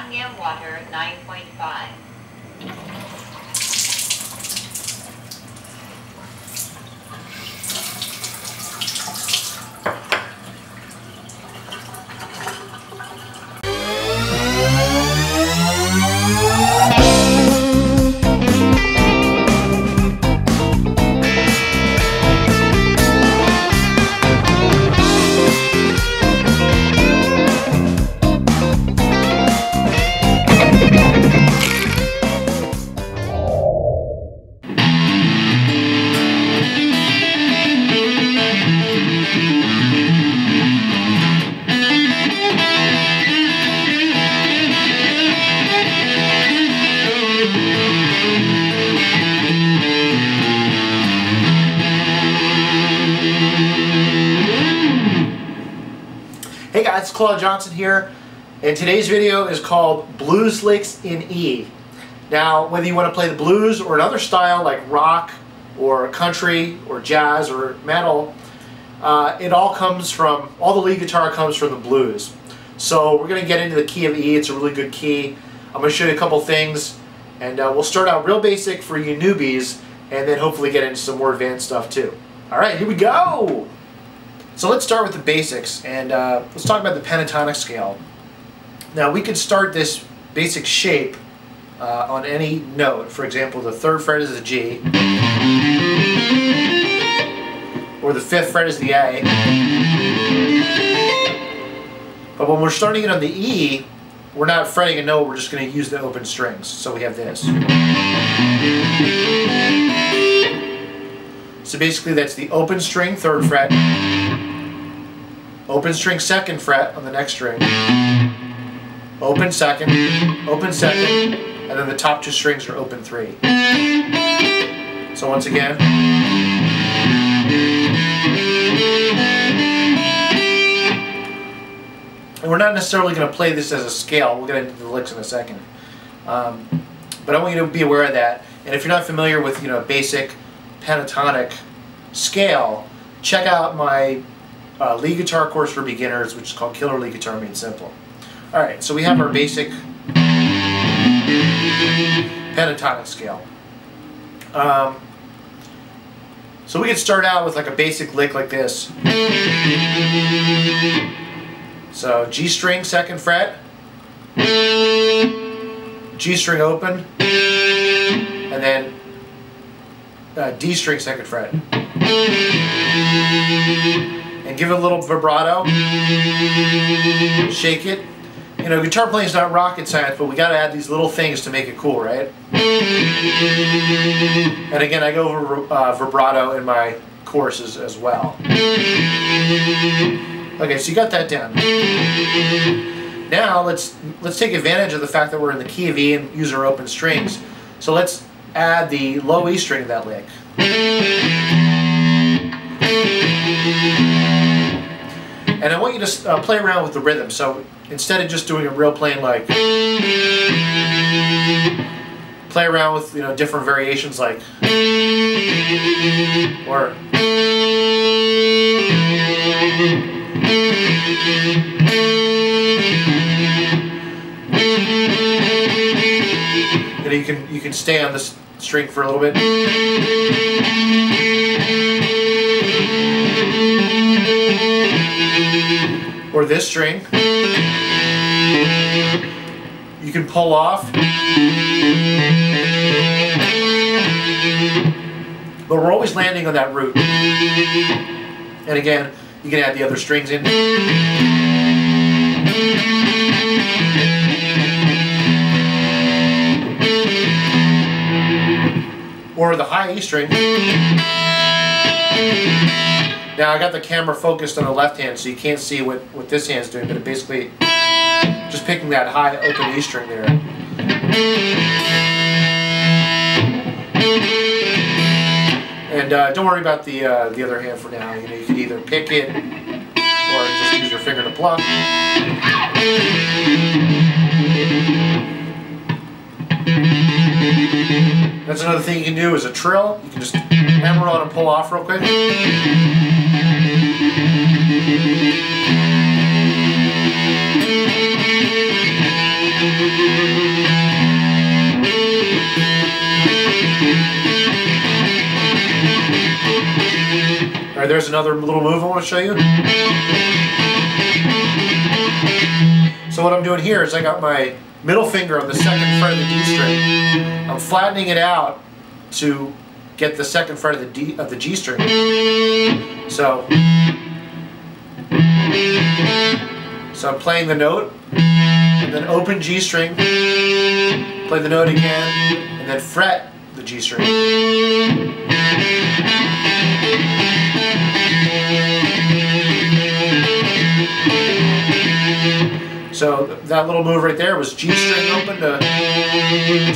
potassium water 9.5. Hey guys, it's Claude Johnson here, and today's video is called Blues Licks in E. Now, whether you want to play the blues or another style like rock or country or jazz or metal, all the lead guitar comes from the blues. So we're going to get into the key of E. It's a really good key. I'm going to show you a couple things, and we'll start out real basic for you newbies, and then hopefully get into some more advanced stuff too. Alright, here we go! So let's start with the basics, and let's talk about the pentatonic scale. Now we could start this basic shape on any note. For example, the 3rd fret is the G, or the 5th fret is the A. But when we're starting it on the E, we're not fretting a note, we're just going to use the open strings. So we have this. So basically that's the open string 3rd fret, open string 2nd fret on the next string, open 2nd, and then the top 2 strings are open 3. So once again, and we're not necessarily going to play this as a scale. We'll get into the licks in a second. But I want you to be aware of that. And if you're not familiar with basic pentatonic scale, check out my lead guitar course for beginners, which is called Killer Lead Guitar Made Simple. Alright, so we have our basic pentatonic scale. So we could start out with like a basic lick like this. So G string 2nd fret, G string open, and then D string 2nd fret. And give it a little vibrato, shake it. Guitar playing is not rocket science, but we got to add these little things to make it cool, right? And again, I go over vibrato in my courses as well. Okay, so you got that down. Now let's take advantage of the fact that we're in the key of E and use our open strings. So let's add the low E string to that lick. And I want you to play around with the rhythm. So instead of just doing a real plain like, play around with different variations like, or, you can stay on this string for a little bit. Or this string. You can pull off. But we're always landing on that root. And again, you can add the other strings in. Or the high E string. Now I got the camera focused on the left hand, so you can't see what this hand's doing, but it basically just picking that high open E string there. And don't worry about the other hand for now. You could either pick it or just use your finger to pluck. That's another thing you can do is a trill. You can just hammer on and pull off real quick. there's another little move I want to show you. So what I'm doing here is I got my middle finger on the second fret of the D string. I'm flattening it out to get the second fret of the G string. So I'm playing the note, and then open G string, play the note again, and then fret the G string. So that little move right there was G string open to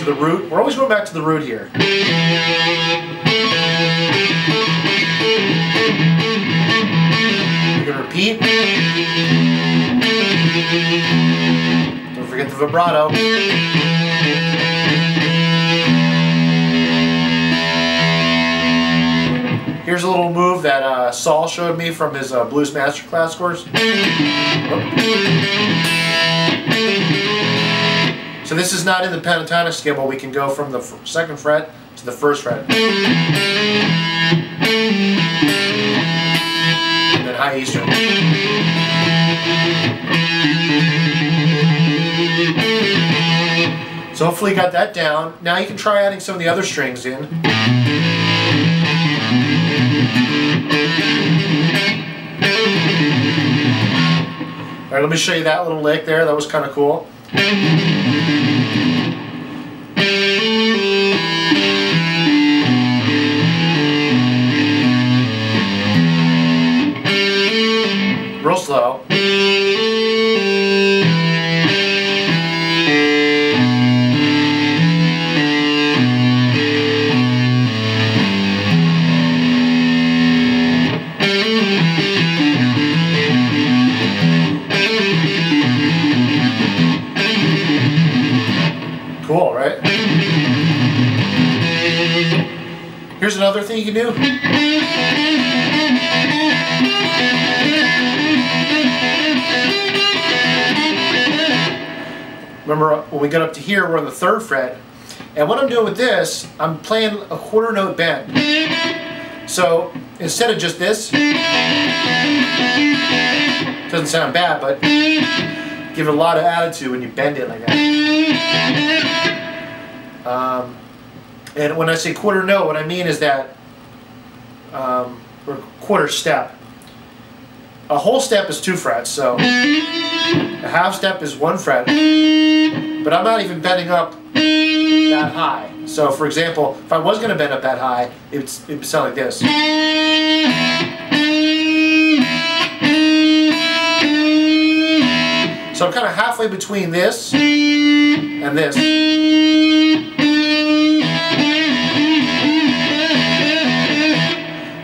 the root. We're always going back to the root here. You're going to repeat. Don't forget the vibrato. Here's a little move that Saul showed me from his Blues Masterclass course. So this is not in the pentatonic scale, but we can go from the second fret to the first fret. And then high E string. So hopefully you got that down. Now you can try adding some of the other strings in. Alright, let me show you that little lick there. That was kind of cool. Real slow. Cool, right? Here's another thing you can do. Remember, when we get up to here, we're on the third fret. And what I'm doing with this, I'm playing a quarter note bend. So, instead of just this, doesn't sound bad, but give it a lot of attitude when you bend it like that. And when I say quarter note, what I mean is that, or quarter step. A whole step is 2 frets, so a half step is 1 fret, but I'm not even bending up that high. So for example, if I was going to bend up that high, it would sound like this. So I'm kind of halfway between this and this.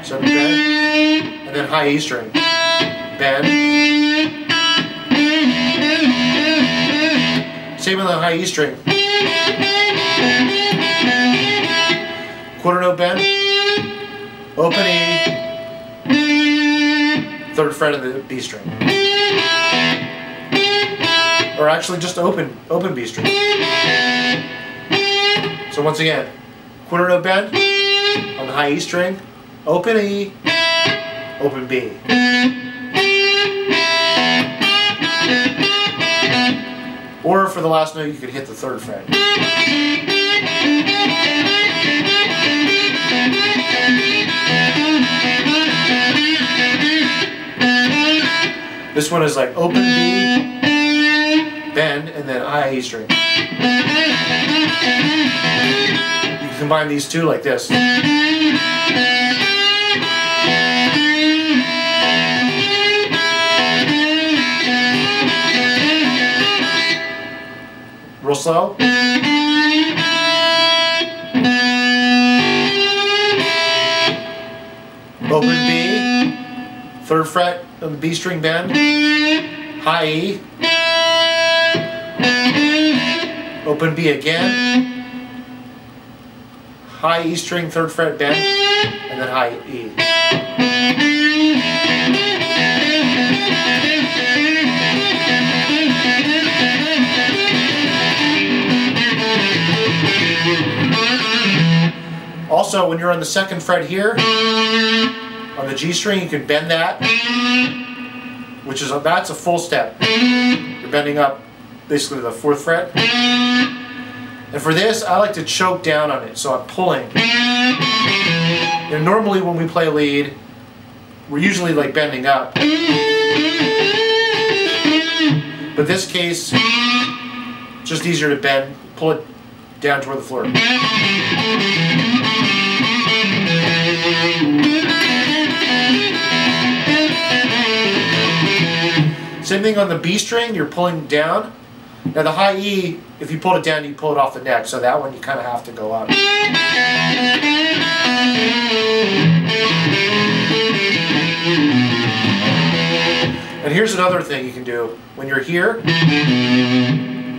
So bend, and then high E string. Bend. Same with the high E string. Quarter note bend. Open E. Third fret of the B string. Or actually just open B string. So once again, quarter note bend on the high E string, open E, open B. Or for the last note, you could hit the third fret. This one is like open B, bend, and then high E string. You can combine these two like this. Real slow. Open B, third fret of the B string bend, high E, open B again, high E string, third fret bend, and then high E. Also, when you're on the second fret here, On the G string, you can bend that, which is that's a full step. You're bending up basically to the 4th fret. And for this, I like to choke down on it, so I'm pulling. And normally when we play lead, we're usually like bending up. But this case, it's just easier to bend, pull it down toward the floor. Same thing on the B string, you're pulling down. Now the high E, if you pull it down, you pull it off the neck, so that one you kind of have to go up. And here's another thing you can do. When you're here,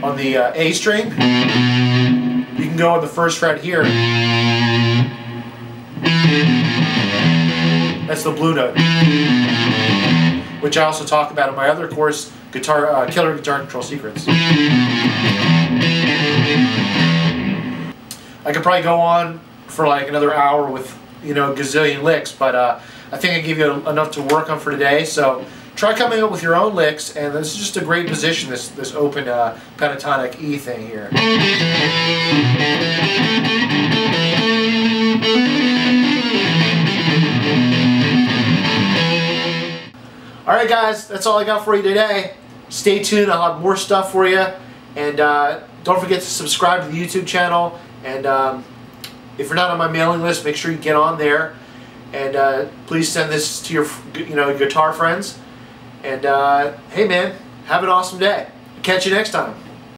on the A string, you can go on the 1st fret here. That's the blue note, which I also talk about in my other course, Killer Guitar Control Secrets. I could probably go on for like another hour with, you know, a gazillion licks, but I think I gave you enough to work on for today. So try coming up with your own licks, and this is just a great position, this open pentatonic E thing here. Alright guys, that's all I got for you today. Stay tuned, I'll have more stuff for you. And don't forget to subscribe to the YouTube channel. And if you're not on my mailing list, make sure you get on there. And please send this to your guitar friends. And hey man, have an awesome day. Catch you next time.